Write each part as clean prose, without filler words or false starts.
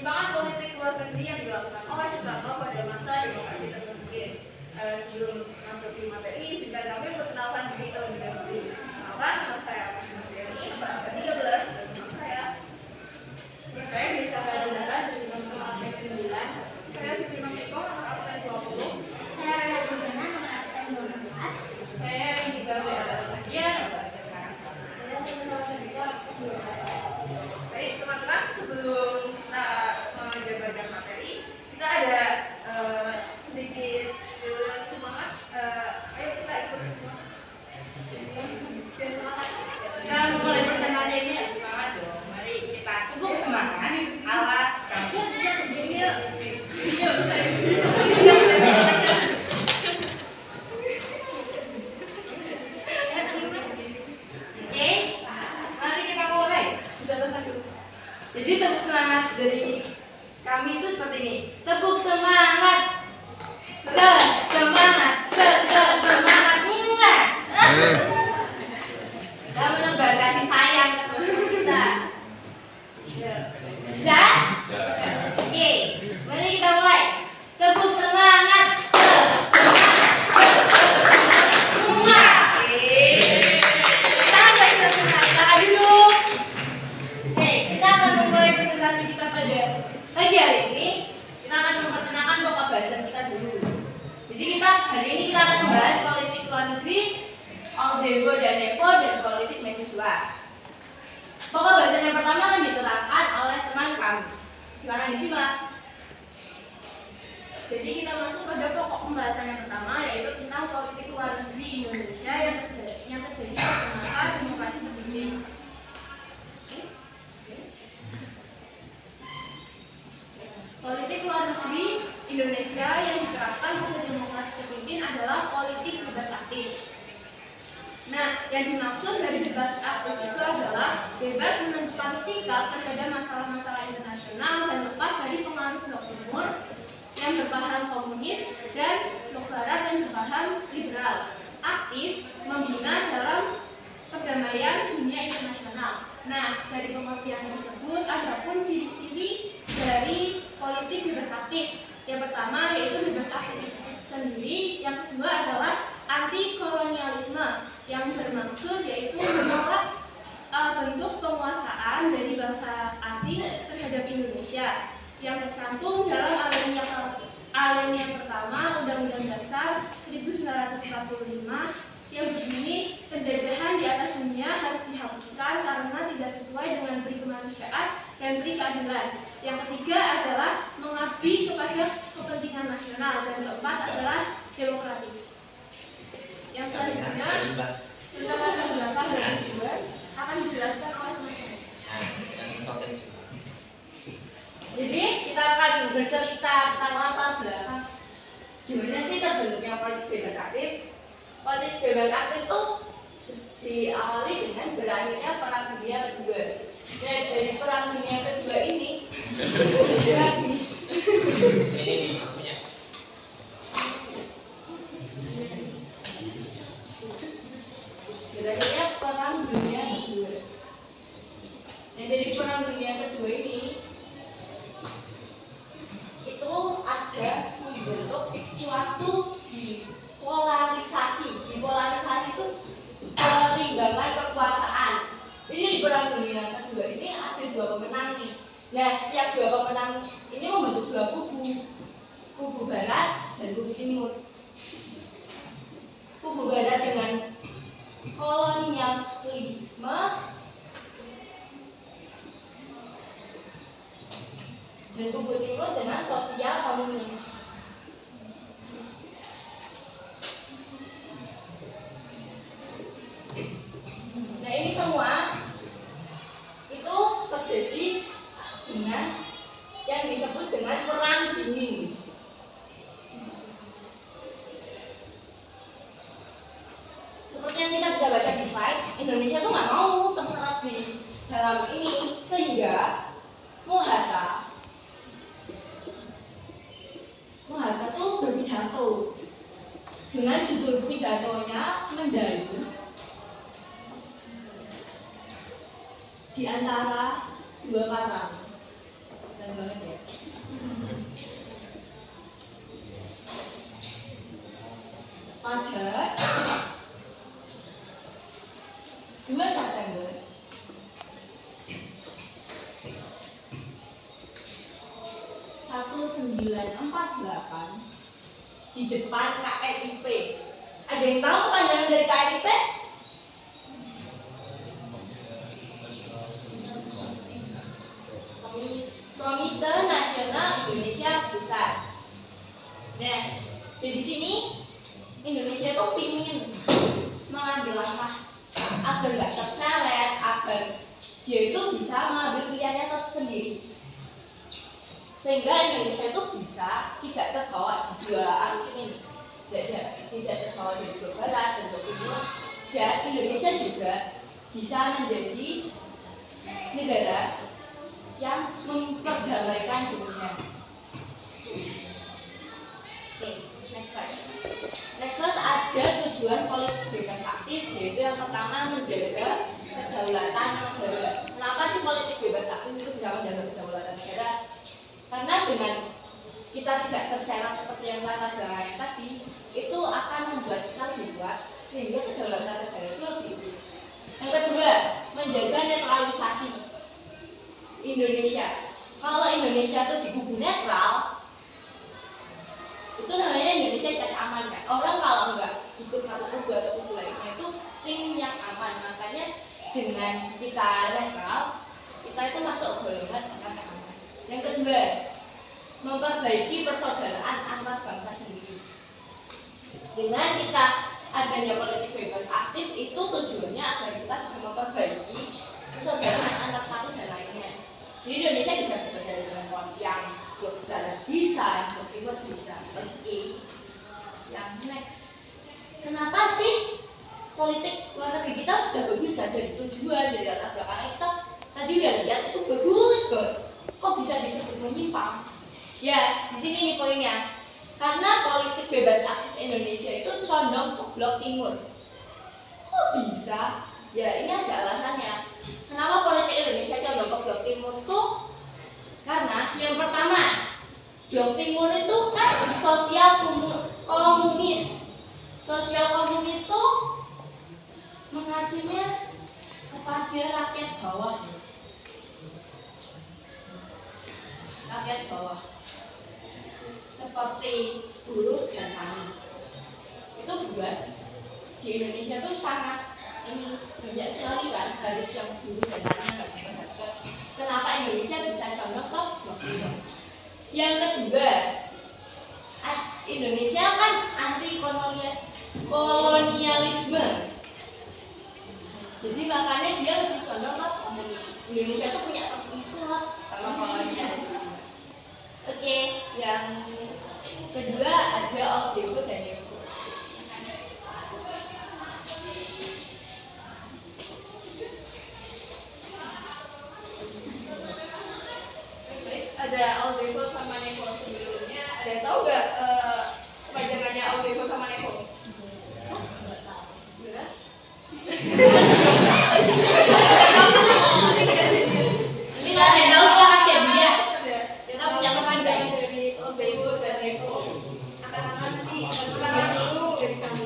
Pertimbangan politik luar negeri yang dilakukan oleh Soekarno pada masa demokrasi terpimpin. Sebelum masuk di materi, sehingga kami perkenalkan diri terlebih dahulu. Perkenalkan, nama saya Mas Yani, berangkat 13, dan nama saya bisa Zahra dari nomor absen 9. Saya Siti Mamiko, nomor absen 20. Saya Raya Bujana, nomor absen 12. Saya Rinda Dia, nomor absen 4. Saya Tina Sasita, absen 12. Baik, teman-teman, sebelum kita menjabarkan materi, kita ada sedikit semangat. Ayo kita ikut semangat. Biar semangat. Kita mulai perkenalan ini ya, semangat dong. Mari kita tepuk semangat ala kami. Yuk, bisa berdiri yuk. Yuk, Oke, mari kita mulai. Bisa tenang dulu. Jadi tepuk semangat dari kami itu seperti ini. Tepuk semangat. Semangat. Semangat. Kita menebar kasih sayang ke teman kita. Bisa? Oke, mari kita mulai. Tepuk semangat. Pagi hari ini kita akan memperkenalkan pokok bahasan kita dulu. Jadi hari ini kita akan membahas politik luar negeri, Aldevo dan Evo, dan politik mercusuar. Pokok bahasan yang pertama akan diterangkan oleh teman kami. Silakan disimak. Jadi kita masuk pada pokok pembahasan yang pertama, yaitu tentang politik luar negeri Indonesia yang terjadi pada masa demokrasi terpimpin. Politik luar negeri Indonesia yang diterapkan pada demokrasi terpimpin adalah politik bebas aktif. Nah, yang dimaksud dari bebas aktif itu adalah bebas menentukan sikap terhadap masalah-masalah internasional dan lepas dari pengaruh blok timur yang berpaham komunis dan blok barat yang berpaham liberal. Aktif membina dalam perdamaian dunia internasional. Nah, dari pengertian tersebut ada pun ciri-ciri dari politik bebas aktif. Yang pertama yaitu bebas aktif itu sendiri, yang kedua adalah anti kolonialisme yang bermaksud yaitu menolak bentuk penguasaan dari bangsa asing terhadap Indonesia yang tercantum dalam alinea pertama Undang-Undang Dasar 1945 yang berbunyi penjajahan di atas dunia harus dihapuskan karena tidak sesuai dengan peri kemanusiaan dan peri keadilan. Yang ketiga adalah mengabdi kepada kepentingan nasional, dan keempat adalah demokratis. Yang selanjutnya tentang latar belakang dan tujuan akan dijelaskan oleh teman-teman. Jadi kita akan bercerita tentang latar belakang gimana sih terbentuknya politik bebas aktif. Politik bebas aktif itu diawali dengan berakhirnya Perang Dunia Kedua. Dan dari Perang Dunia Kedua ini berakhirnya Perang Dunia Kedua. Dan dari Perang Dunia Kedua ini itu ada membentuk suatu polarisasi. Polarisasi itu perimbangan kekuasaan. Jadi di Perang Dunia Kedua ini ada dua pemenang nih. Nah, setiap dua pemenang ini membentuk dua kubu barat dan kubu timur. Kubu barat dengan kolonialisme dan kubu timur dengan sosial komunis. Nah, ini semua itu terjadi dengan yang disebut dengan perang dingin. Seperti yang kita bisa baca di slide, Indonesia tuh nggak mau terserap di dalam ini, sehingga Muhatta tuh berpidato dengan judul pidatonya Mendayu di antara dua kata. Dan banget ya. 1948 di depan KMIP. Ada yang tahu kepanjangan dari KMIP? Komite Nasional Indonesia Pusat. Nah, di sini Indonesia itu pingin mengambil langkah agar nggak terseret, agar dia itu bisa mengambil pilihannya tersendiri, sehingga Indonesia itu bisa tidak terbawa di dua arus ini, tidak terbawa di blok barat dan blok timur, dan Indonesia juga bisa menjadi negara yang memperdamaikan dunia. Oke, next slide. Next slide ada tujuan politik bebas aktif, yaitu yang pertama menjaga kedaulatan negara. Kenapa sih politik bebas aktif itu bisa menjaga kedaulatan negara? Karena dengan kita tidak terseret seperti yang Lana bilang tadi, itu akan membuat kita lebih kuat, sehingga kedaulatan negara itu lebih kuat. Yang kedua, menjaga netralisasi Indonesia. Kalau Indonesia itu di kubu netral, itu namanya Indonesia jadi aman kan. Orang kalau nggak ikut satu kubu atau kubu lainnya itu tim yang aman. Makanya dengan kita netral, kita itu masuk golongan akan aman. Yang kedua, memperbaiki persaudaraan antar bangsa sendiri. Dengan kita adanya politik bebas aktif, itu tujuannya agar kita bisa memperbaiki persaudaraan antar satu dan lainnya. Di Indonesia bisa bersaudara dengan yang blok barat bisa, yang blok timur bisa. Oke. Yang next. Kenapa sih politik luar negeri kita udah bagus, dan dari tujuan, dari latar belakangnya kita tadi udah lihat itu bagus banget. Kok bisa disebut menyimpang? Ya, di sini nih poinnya. Karena politik bebas aktif Indonesia itu condong ke blok timur. Kok bisa? Ya, ini ada alasannya. Kenapa politik Indonesia condong ke blok timur tuh? Karena yang pertama, blok timur itu kan sosial komunis. Sosial komunis tuh mengacunya kepada rakyat bawah. Rakyat bawah. Seperti buruh dan tani. Itu buat di Indonesia tuh sangat ini banyak sekali kan harus yang buruh dan tani nggak diperhatikan. Kenapa Indonesia bisa condong ke blok timur? Yang kedua, Indonesia kan anti kolonialisme. Jadi makanya dia lebih condong ke komunis. Indonesia tuh punya isu lah sama kolonialisme. Oke, yang kedua ada Orde Baru dan Nevo. Ada Orde Baru sama Nevo sebelumnya. Ada yang tahu nggak kepanjangannya Orde Baru sama Nevo? Ini nggak ada yang tahu, kita kasih dia. Kita punya kepanjangan dari Orde Baru dan Nevo. Akan nanti perkenalan dulu dari kami.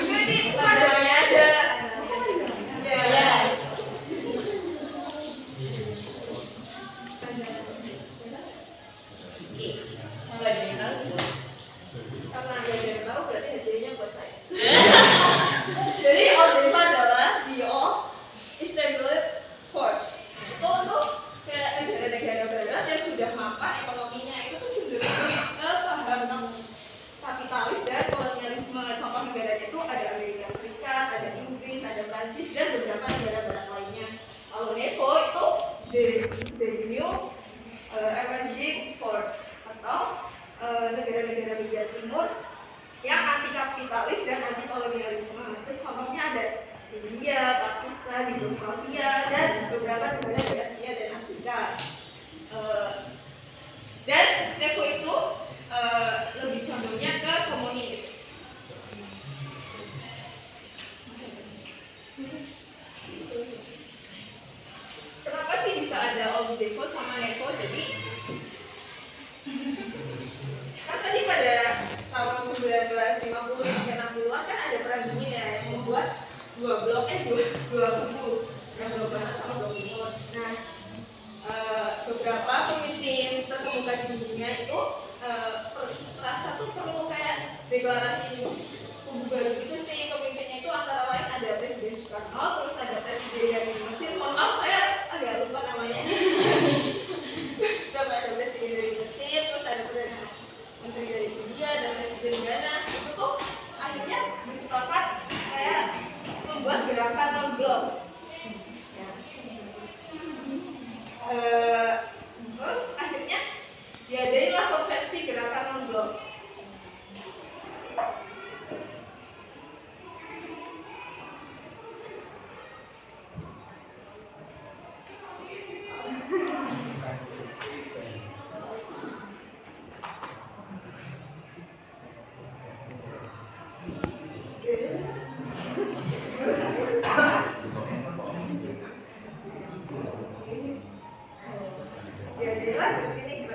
Jadi Devo sama Nevo. Jadi kan tadi pada tahun 1950 sampai 60-an kan ada perang dingin ya yang membuat dua kubu, yang blok barat sama blok timur. Nah, beberapa pemimpin terkemuka di dunia itu rasa tuh perlu kayak deklarasi kubu baru gitu sih. Pemimpinnya itu antara lain ada Presiden Soekarno, terus ada Presiden dari Mesir. Mohon maaf saya agak lupa namanya. Ada Presiden dari Mesir, terus ada Perdana Menteri dari India, dan Presiden Ghana. Itu tuh akhirnya bersepakat kayak membuat gerakan non blok. Terus akhirnya diadailah konvensi gerakan non blok. Diadailah ini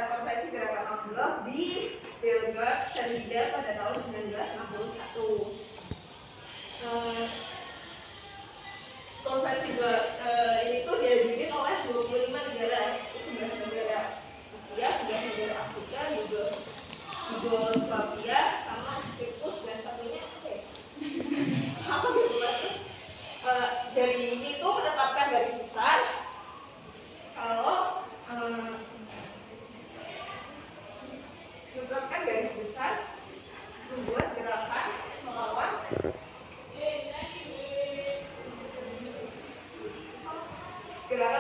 konvensi gerakan non blok di Belgrade, Serbia pada tahun 1961. Konvensi ini tuh dihadiri oleh 25 negara, 11 negara Asia, 11 negara Afrika, Yugoslavia, sama Siprus, dan satunya apa gitu kan. Terus dari ini tuh menetapkan garis besar kalau menetapkan garis besar membuat gerakan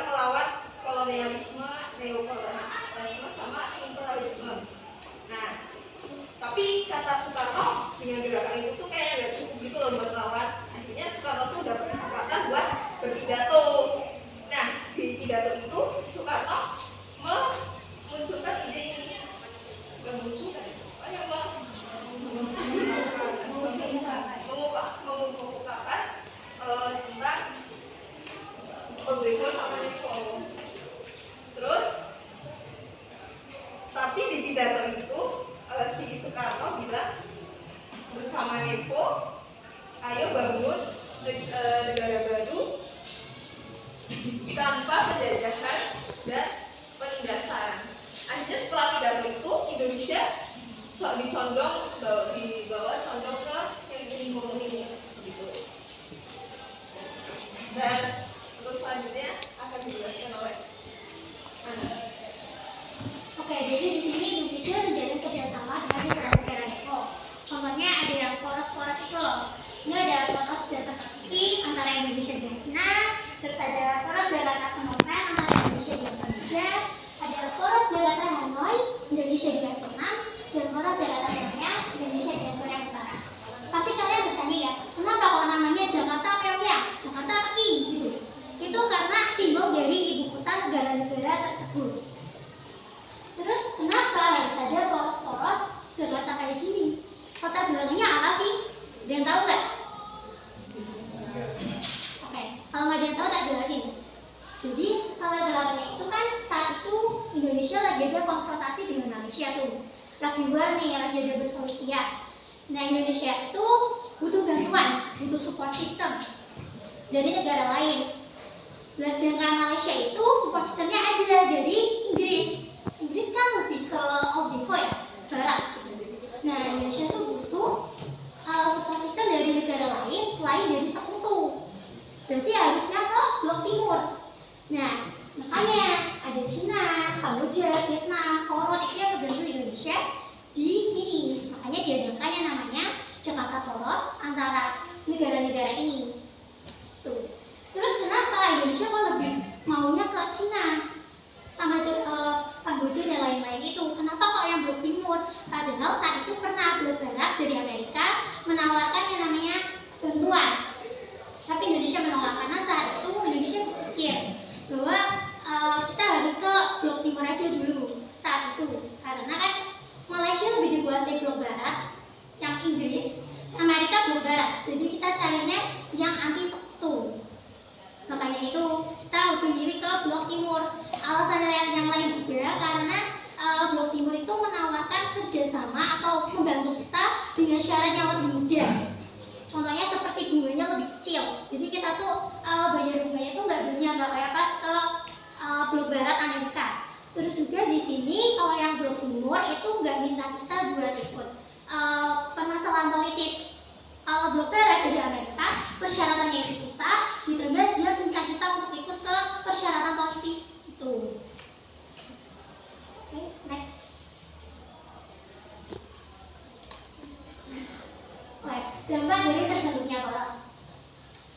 melawan kolonialisme, neokolonialisme, sama imperialisme. Nah, tapi kata Soekarno dengan gerakan itu tuh kayak nggak cukup gitu loh buat lawan. Akhirnya Soekarno tuh dapat kesempatan buat berpidato. Nah, di pidato itu Soekarno memunculkan ide ini. Mengemukakan tentang Devo sama Nevo. Terus, tapi di pidato itu si Soekarno bilang bersama Nevo, ayo bangun negara baru tanpa penjajahan dan penindasan. Akhirnya setelah pidato itu Indonesia dibawa condong ke yang ini komunis gitu. Dan untuk selanjutnya akan dijelaskan oleh Ana. Oke, jadi di sini Indonesia menjalin kerjasama dengan negara-negara Nevo. Contohnya ada yang poros-poros itu loh. Ini ada poros Jalata Putih antara Indonesia dan Cina, terus ada poros Jalata Phnom Penh antara Indonesia dan Indonesia, ada poros Jalata Hanoi Indonesia dan Vietnam, dan poros Jalata Pyongyang Indonesia dan Korea Utara. Pasti kalian bertanya ya, kenapa kok namanya Jakarta Pyongyang, Jakarta Peking gitu? Itu karena simbol dari ibu kota negara-negara tersebut. Terus kenapa harus ada poros-poros Jakarta kayak gini? Kota belakangnya apa sih? Ada yang tahu nggak? Oke, kalau nggak ada yang tahu tak jelasin. Jadi kalau belakangnya itu kan saat itu Indonesia lagi ada konfrontasi dengan Malaysia tuh, lagi war nih, lagi ada berselisih. Nah, Indonesia itu butuh bantuan, butuh support system dari negara lain. Sedangkan Malaysia itu support systemnya ada dari Inggris. Inggris kan lebih ke Old Devo ya, barat gitu. Nah, Indonesia tuh butuh support system dari negara lain selain dari Sekutu. Berarti harusnya ke Blok Timur. Nah, makanya ada Cina, Kamboja, Vietnam, Korea itu yang membantu Indonesia di sini. Makanya diadakan yang namanya Jakarta Poros antara negara-negara ini. Tuh. Terus kenapa Indonesia kok lebih maunya ke Cina sama Kamboja dan lain-lain itu? Kenapa kok yang Blok Timur? Padahal saat itu pernah Blok Barat dari Amerika menawarkan yang namanya bantuan. Tapi Indonesia menolak karena saat itu Indonesia berpikir bahwa kita harus ke Blok Timur aja dulu saat itu. Karena kan Malaysia lebih dikuasai Blok Barat, yang Inggris, Amerika Blok Barat. Jadi kita carinya yang anti Sekutu. Makanya itu kita lebih milih ke Blok Timur. alasan yang lain juga karena Blok Timur itu menawarkan kerjasama atau membantu kita dengan syarat yang lebih mudah. Contohnya seperti bunganya lebih kecil. Jadi kita tuh bayar bunganya itu nggak kayak pas ke Blok Barat Amerika. Terus juga di sini kalau yang Blok Timur itu nggak minta kita buat ikut permasalahan politis. Kalau Blok Barat dari Amerika persyaratannya itu susah, ditambah dia minta kita untuk ikut ke persyaratan politis itu. Oke, next. Oke, dampak dari terbentuknya poros.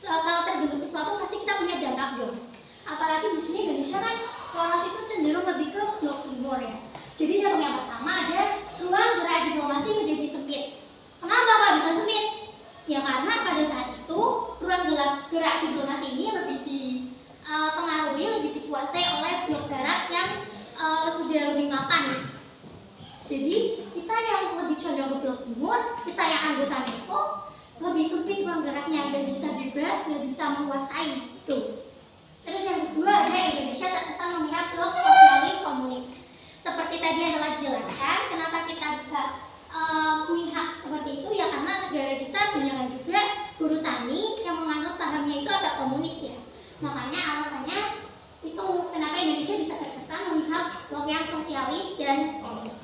Kalau terbentuk sesuatu pasti kita punya dampak dong. Apalagi di sini Indonesia kan poros itu cenderung lebih ke Blok Timur ya. Jadi dampak yang pertama ada ruang gerak diplomasi menjadi sempit. Kenapa kok bisa sempit? Ya karena pada saat itu ruang gerak diplomasi ini lebih dipengaruhi, lebih dikuasai oleh Blok Barat yang sudah lebih mapan. Jadi kita yang lebih condong ke Blok Timur, kita yang anggota NEPO lebih sempit ruang geraknya, nggak bisa bebas, nggak bisa menguasai itu. Terus yang kedua ada Indonesia terkesan memihak blok sosialis komunis. Seperti tadi yang telah dijelaskan, kenapa kita bisa memihak seperti itu ya karena negara kita banyak juga buruh tani yang menganut pahamnya itu agak komunis ya. Makanya alasannya itu kenapa Indonesia bisa terkesan memihak blok yang sosialis dan komunis.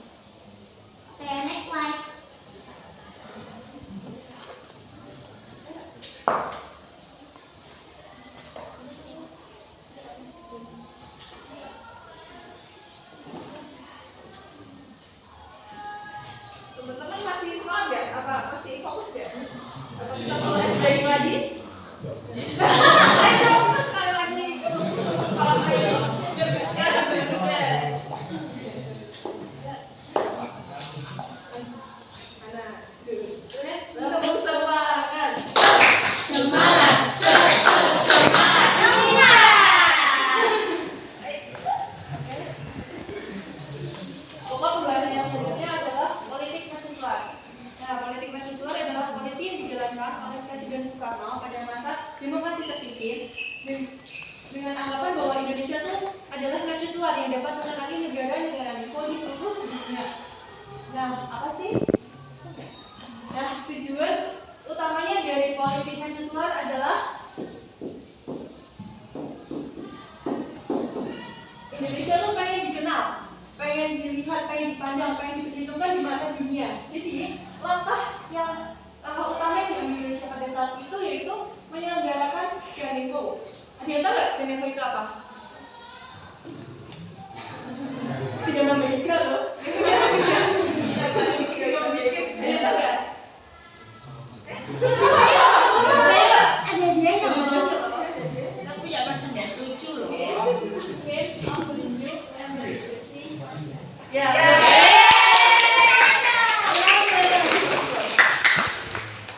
Oke, next slide. Teman-teman masih sekolah nggak? Apa masih fokus nggak? Apa kita perlu SBY lagi? Ayo kita sekali lagi sekolah lagi. Ya, benar. Mana? Untuk semangat. Semangat. Pokok pembahasan yang selanjutnya adalah politik mahasiswa. Nah, politik mahasiswa adalah politik yang dijalankan oleh Presiden Soekarno pada masa demokrasi terpimpin dengan anggapan bahwa Indonesia itu adalah mercusuar yang dapat mengenali negara-negara Niko di seluruh dunia. Nah, apa sih? Nah, tujuan utamanya dari politik mercusuar adalah Indonesia tuh pengen dikenal, pengen dilihat, pengen dipandang, pengen diperhitungkan di mata dunia. Jadi langkah utama yang diambil Indonesia pada saat itu yaitu menyelenggarakan Ganevo. Ada yang tahu nggak Ganevo itu apa? Tidak Amerika loh. Ada yang tahu nggak? Ada dia yang Kita punya persenjataan lucu loh. Ya.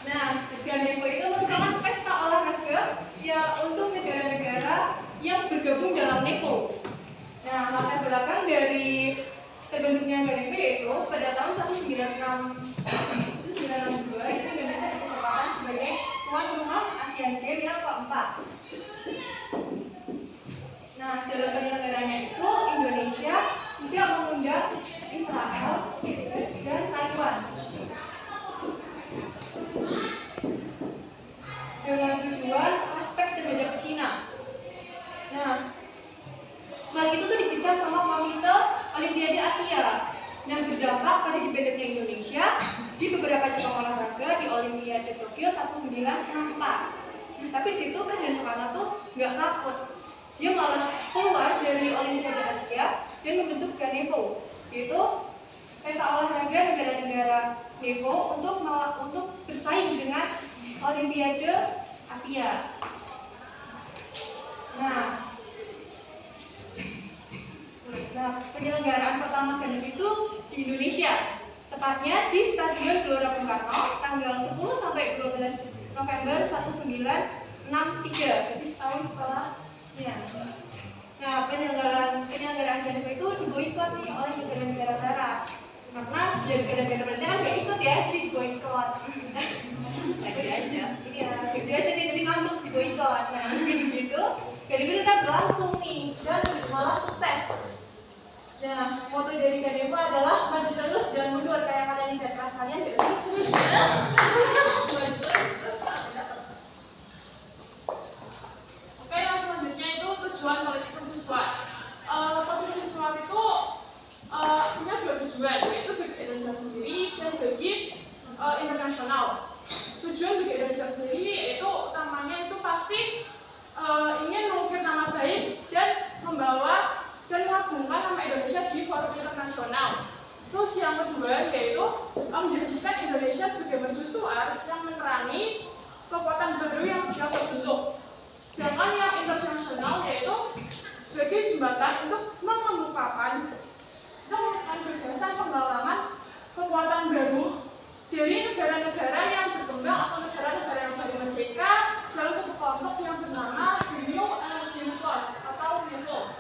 Nah, Ganevo itu merupakan pesta olahraga ya untuk negara-negara yang bergabung dalam NEPO. Nah, latar belakang dari terbentuknya Ganevo yaitu pada tahun 1962 itu Indonesia ditetapkan sebagai tuan rumah Asian Games yang keempat. Nah, dalam penyelenggaranya itu Indonesia tidak mengundang Israel dan Taiwan dengan tujuan aspek terhadap Cina. Nah, hal itu tuh dikecam sama Komite Olimpiade Asia. Nah, berdampak pada dipendeknya Indonesia di beberapa cabang olahraga di Olimpiade Tokyo 1964. Tapi di situ Presiden Soekarno tuh nggak takut. Dia malah keluar dari Olimpiade Asia dan membentuk Ganevo, yaitu pesta olahraga negara-negara NEPO untuk bersaing dengan Olimpiade Asia. Nah, penyelenggaraan pertama Ganevo itu di Indonesia, tepatnya di Stadion Gelora Bung Karno, tanggal 10 sampai 12 November 1963, jadi setahun setelahnya. Nah, penyelenggaraan Ganevo itu diboikot nih oleh negara-negara Barat, karena negara-negara Barat kan nggak ikut ya, jadi diboikot. Gede aja. Iya, gede aja nih, jadi ngantuk diboikot. Nah, begitu Ganevo kita berlangsung nih, dan malah sukses. Nah, moto dari Kadebo adalah maju terus, jangan mundur, kayak kalian di kelas kalian nggak sih? Maju terus. Oke, yang selanjutnya itu tujuan politik mercusuar. Politik mercusuar itu punya dua tujuan, yaitu bagi Indonesia sendiri dan bagi internasional. Tujuan bagi Indonesia sendiri yaitu utamanya itu pasti ingin mengukir nama baik dan membawa dan mengagungkan nama Indonesia di forum internasional. Terus yang kedua yaitu menjadikan Indonesia sebagai mercusuar yang menerangi kekuatan baru yang sedang terbentuk. Sedangkan yang internasional yaitu sebagai jembatan untuk mengemukakan gagasan penggalangan kekuatan baru dari negara-negara yang berkembang atau negara-negara yang baru merdeka dalam satu kelompok yang bernama New Energy Force atau NEFO.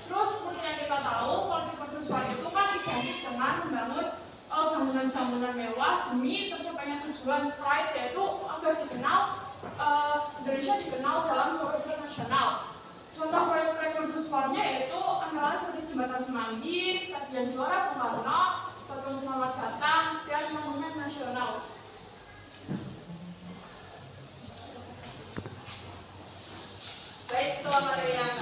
Terus seperti yang kita tahu, politik mercusuar itu kan identik dengan membangun bangunan-bangunan mewah demi tercapainya tujuan pride, yaitu agar dikenal Indonesia dikenal dalam forum internasional. Contoh proyek-proyek mercusuarnya yaitu antara lain seperti Jembatan Semanggi, Stadion Gelora Bung Karno, Patung Selamat Datang, dan Monumen Nasional. Baik, setelah materi yang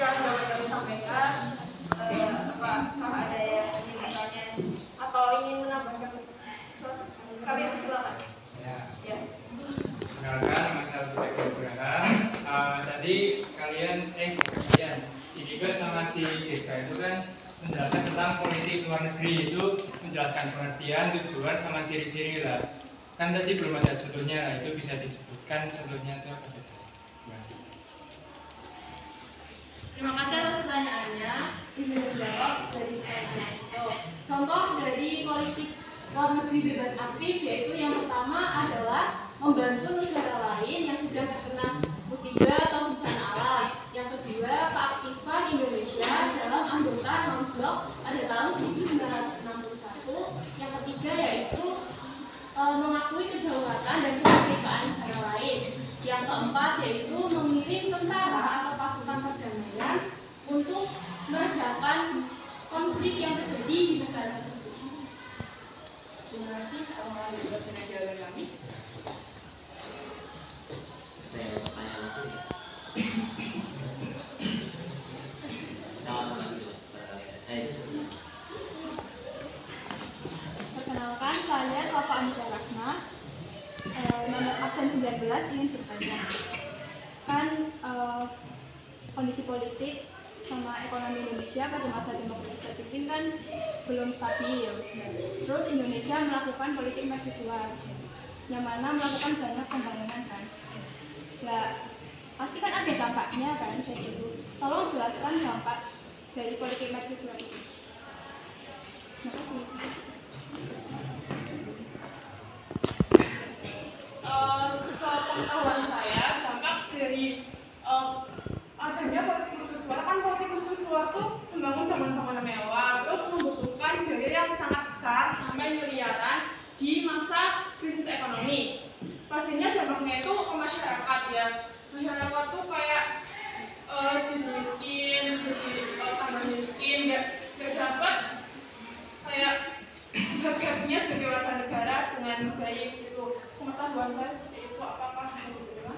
dapat kami sampaikan, apakah ada yang ingin bertanya atau ingin menambahkan sesuatu? Kami silakan. Ya. Perkenalkan, nama saya Budi Abraham. Tadi kalian si Diga sama si Giska itu kan menjelaskan tentang politik luar negeri, itu menjelaskan pengertian, tujuan, sama ciri-ciri lah. Kan tadi belum ada contohnya, lah itu bisa disebutkan contohnya itu apa saja? Terima kasih. Terima kasih atas pertanyaannya. Izin menjawab dari pertanyaan itu. Contoh dari politik luar negeri bebas aktif yaitu yang pertama adalah membantu negara lain yang sedang terkena musibah atau bencana alam. Yang kedua, keaktifan Indonesia dalam anggota non-blok pada tahun 1961. Yang ketiga yaitu mengakui kedaulatan dan kemerdekaan negara lain. Yang keempat yaitu mengirim tentara atau pasukan perdamaian untuk meredakan konflik yang terjadi di negara tersebut. Terima kasih. Kalau ada jawaban kami. Perkenalkan, saya Safa Anita Rahma, nomor absen 19 ingin bertanya. Kan kondisi politik sama ekonomi Indonesia pada masa demokrasi terpimpin kan belum stabil. Terus Indonesia melakukan politik mercusuar, yang mana melakukan banyak pembangunan kan. Nah, pasti kan ada dampaknya kan. Jadi tolong jelaskan dampak dari politik mercusuar itu. Terima kasih. Sepengetahuan saya, dampak dari adanya politik mercusuar kan politik mercusuar itu membangun bangunan-bangunan mewah, terus membutuhkan biaya yang sangat besar sampai miliaran di masa krisis ekonomi. Pastinya dampaknya itu ke masyarakat ya. Masyarakat tuh kayak jadi miskin, jadi tambah miskin, nggak dapat kayak hak-haknya sebagai warga negara dengan baik gitu. Pengetahuan saya seperti itu, apakah begitu kan?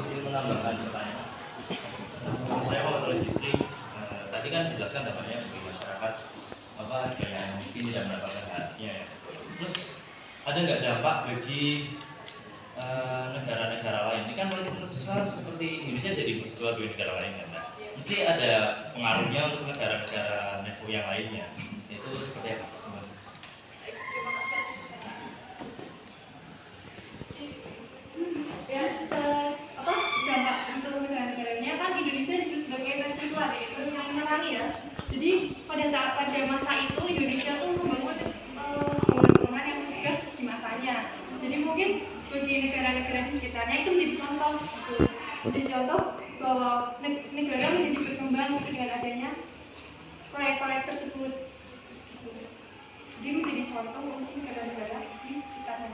Izin menambahkan pertanyaan. Saya mau logistik. Tadi kan dijelaskan dampaknya bagi masyarakat apa yang miskin tidak mendapatkan haknya. Ya. Terus ada nggak dampak bagi negara-negara lain? Ini kan politik mercusuar seperti Indonesia jadi mercusuar di negara lain kan? Nah, mesti ada pengaruhnya untuk negara-negara NEFO yang lainnya. Itu seperti apa? Ya, dampak untuk negara-negaranya kan Indonesia disebut sebagai mercusuar, yaitu yang menerangi ya. Jadi pada masa itu Indonesia tuh membangun bangunan yang megah di masanya. Jadi mungkin bagi negara-negara di sekitarnya itu menjadi contoh gitu. Jadi contoh bahwa negara menjadi berkembang dengan adanya proyek-proyek tersebut. contoh mungkin negara-negara di sekitarnya.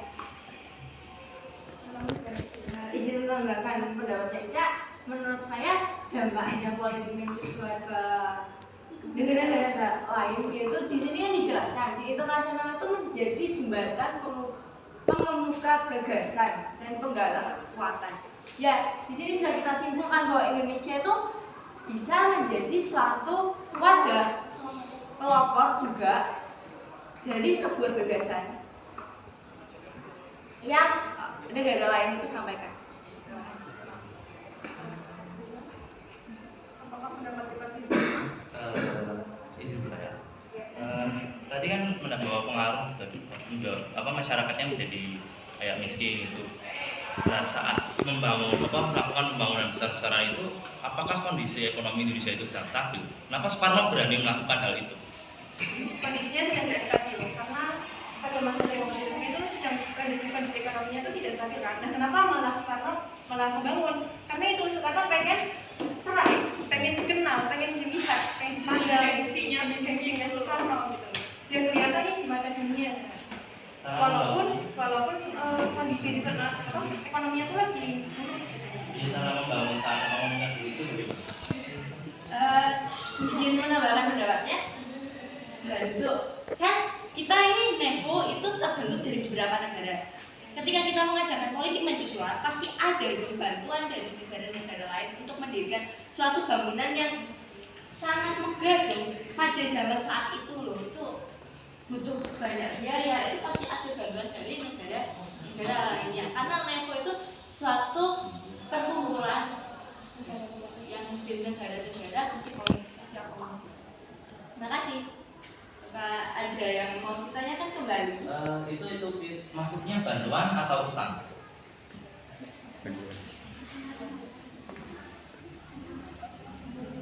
Izin menambahkan pendapatnya Ica, menurut saya dampaknya politik mercusuar ke negara-negara lain yaitu di sini kan dijelaskan di internasional itu menjadi jembatan pengemuka gagasan dan penggalang kekuatan. Ya, di sini bisa kita simpulkan bahwa Indonesia itu bisa menjadi suatu wadah pelopor juga dari sebuah gagasan yang negara lain itu sampaikan. Terima kasih. Apakah pendapat Bapak Ibu? Izin bertanya. Tadi kan menambah pengaruh bagi masyarakatnya menjadi kayak miskin itu. Nah, saat melakukan pembangunan besar-besaran itu, apakah kondisi ekonomi Indonesia itu sedang stabil? Kenapa Soekarno berani melakukan hal itu? Kondisinya sedang tidak stabil karena pada masa Reformasi itu sedang kondisi ekonominya itu tidak stabil kan. Nah, kenapa malah Soekarno malah membangun? Karena itu Soekarno pengen pengen dikenal, pengen dilihat, pengen dipandang, gengsinya Soekarno gitu. Dan ternyata ini di mata dunia. Walaupun kondisi di sana ekonominya itu lagi buruk. Di sana membangun saat pembangunan dulu itu bagaimana? Izin menambahkan pendapatnya. Bentuk kan kita ini NEVO itu terbentuk dari beberapa negara. Ketika kita mengadakan politik mercusuar, pasti ada bantuan dari negara-negara lain untuk mendirikan suatu bangunan yang sangat megah dong. Pada zaman saat itu loh, itu butuh banyak biaya, itu pasti ada bantuan dari negara lainnya. Karena NEVO itu suatu perkumpulan yang di negara-negara bersih politik sosial komunis. Terima kasih. Pak, ada yang mau ditanyakan kembali? Itu maksudnya bantuan atau utang?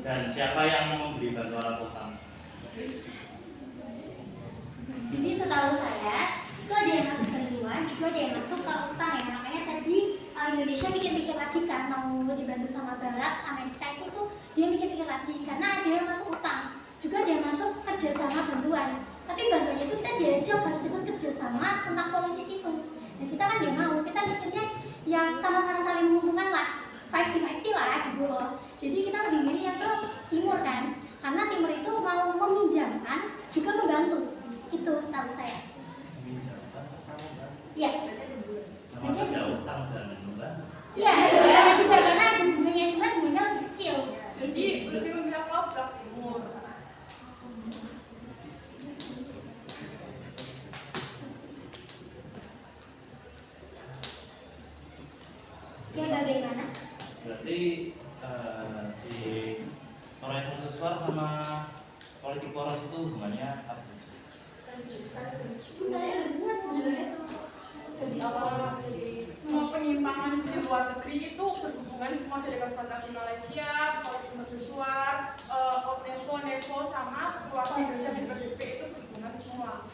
Dan siapa yang memberi bantuan atau utang? Jadi setahu saya itu ada yang masuk bantuan, juga ada yang masuk ke utang ya. Makanya tadi Indonesia pikir-pikir lagi kan mau dibantu sama Barat, Amerika itu tuh dia pikir-pikir lagi karena ada yang masuk utang, juga ada yang masuk kerjasama bantuan. Tapi bantuannya itu kita diajak harus ikut kerjasama tentang politis itu. Dan kita kan dia mau, kita mikirnya yang sama-sama saling menguntungkan lah, 50-50 lah gitu loh. Jadi kita lebih milih yang ke timur kan, karena timur itu mau meminjamkan juga membantu. Itu setahu saya. Iya. Sama saja utang dan membantu. Iya, ada bunganya juga karena ada bunganya, cuma bunganya lebih kecil. Jadi lebih memihak kelompok timur. Ya bagaimana? Berarti si proyek mercusuar sama politik poros itu hubungannya apa sih? Saya berdua sebenarnya Semua penyimpangan di luar negeri itu berhubungan semua dari konfrontasi Malaysia, politik mercusuar, NEVO sama keluarga Indonesia di PBB itu berhubungan semua.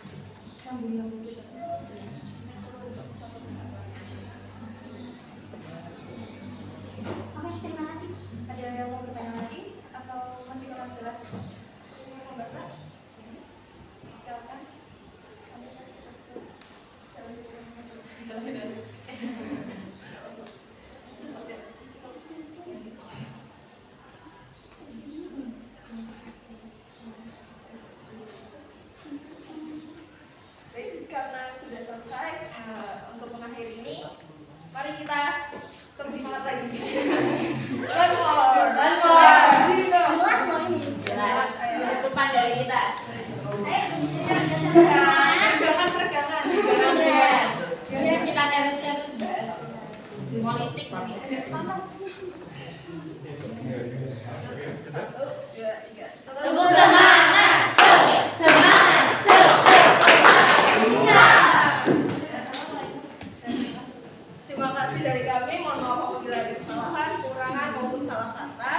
Oke, terima kasih. Ada yang mau bertanya lagi atau masih kurang jelas? Mbak, silakan. Baik, karena sudah selesai untuk mengakhiri ini, mari kita terus semangat lagi. One more. Jelas loh ini. Jelas. Penutupan dari kita. Ayo, bisa Peregangan. Jadi kita serius bahas politik nih. Satu, dua, tiga. Tepuk semangat. Semangat. Terima kasih dari kami. Mohon maaf apabila ada kesalahan, kekurangan maupun salah kata.